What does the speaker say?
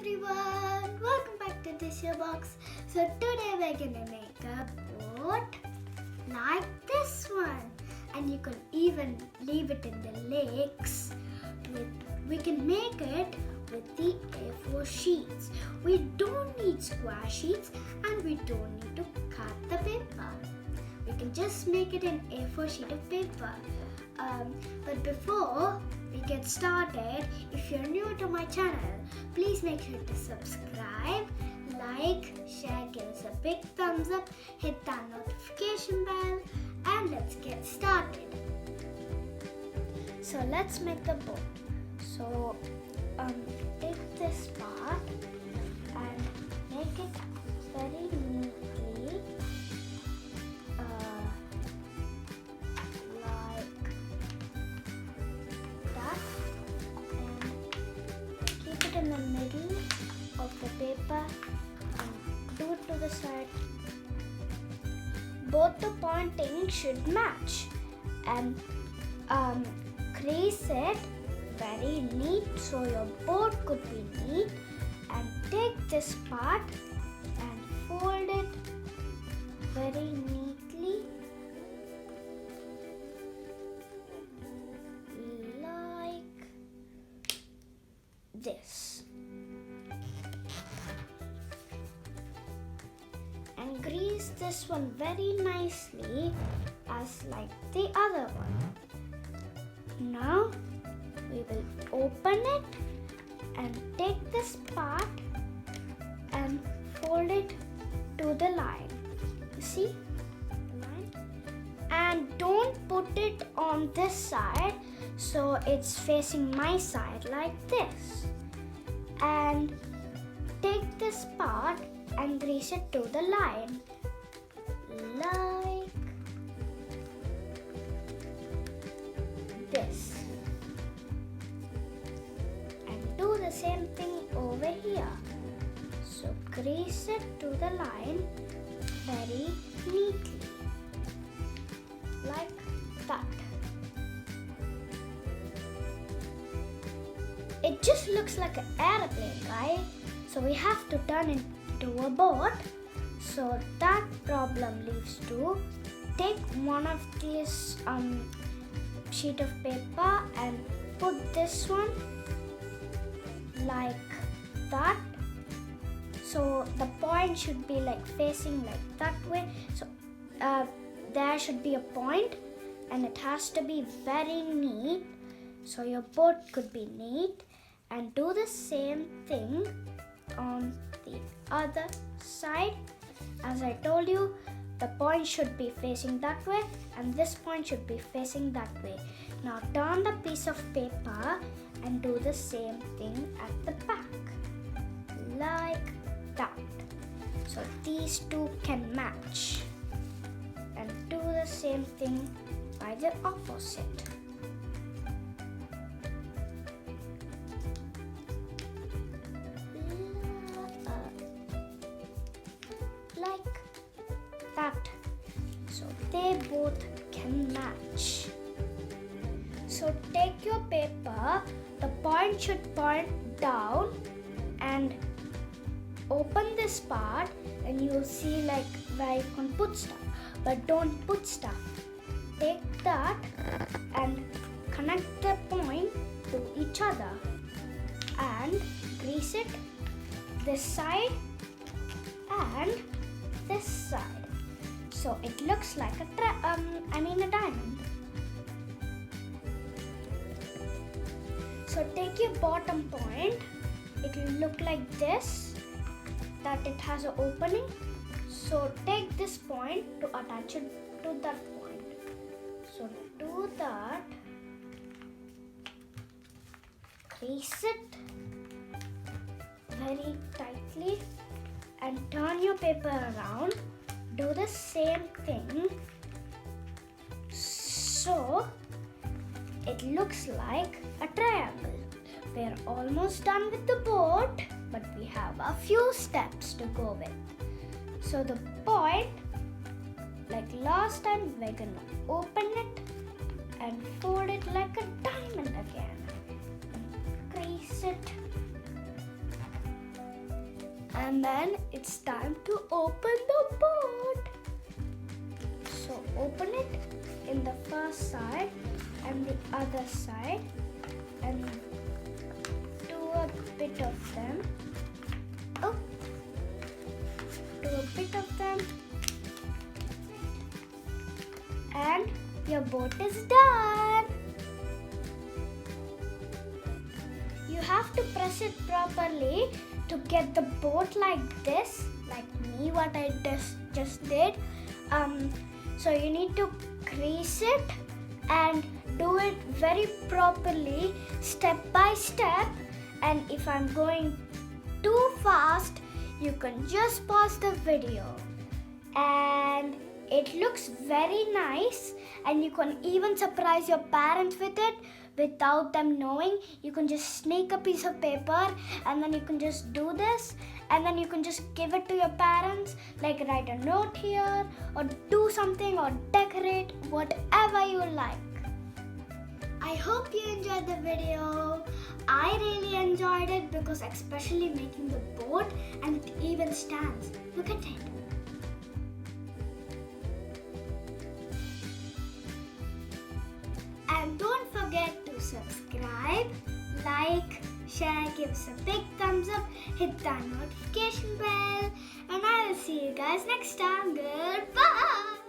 everyone, welcome back to DiY box. So today we're gonna make a boat like this one, and you can even leave it in the lakes. We can make it with the A4 sheets. We don't need square sheets and we don't need to cut the paper. We can just make it an A4 sheet of paper. But before we get started, if you're new to my channel, please make sure to subscribe, like, share, give us a big thumbs up, hit that notification bell, and let's get started. So let's make the boat. So take this part and make it very neatly, like that, and keep it in the middle of the paper and do it to the side. Both the pointing should match, and crease it very neat so your boat could be neat, and take this part and fold it very neatly like this, and grease this one very nicely as like the other one. Now we will open it and take this part and fold it to the line. You see the line? And don't put it on this side, so it's facing my side like this. And take this part and grease it to the line like this. Do the same thing over here. So grease it to the line very neatly like that. It just looks like an airplane, right? So we have to turn it into a boat. So that problem leaves to take one of these sheet of paper and put this one like that. So the point should be like facing like that way. So there should be a point, and it has to be very neat so your boat could be neat. And do the same thing on the other side. As I told you, the point should be facing that way and this point should be facing that way. Now turn the piece of paper and do the same thing at the back like that. So these two can match, and do the same thing by the opposite. Like that. So they both can match. So take your paper, the point should point down, and open this part, and you'll see like where you can put stuff, but don't put stuff. Take that and connect the point to each other and grease it this side and this side, so it looks like a diamond. So take your bottom point, it will look like this, that it has an opening. So take this point to attach it to that point. So do that, crease it very tightly and turn your paper around. Do the same thing so it looks like a triangle. We're almost done with the boat, but we have a few steps to go with. So the point, like last time, we're gonna open it and fold it like a diamond again. Crease it And then it's time to open the boat. So open it in the first side and the other side and do a bit of them. Oh, do a bit of them. And your boat is done. You have to press it properly to get the boat like this, like me, what I just did. So you need to crease it and do it very properly, step by step. And if I'm going too fast, you can just pause the video. And it looks very nice, and you can even surprise your parents with it without them knowing. You can just sneak a piece of paper and then you can just do this, and then you can just give it to your parents, like write a note here or do something or decorate, whatever you like. I hope you enjoyed the video. I really enjoyed it because especially making the boat, and it even stands. Look at it. And don't forget to subscribe, like, share, give us a big thumbs up, hit that notification bell, and I will see you guys next time. Goodbye!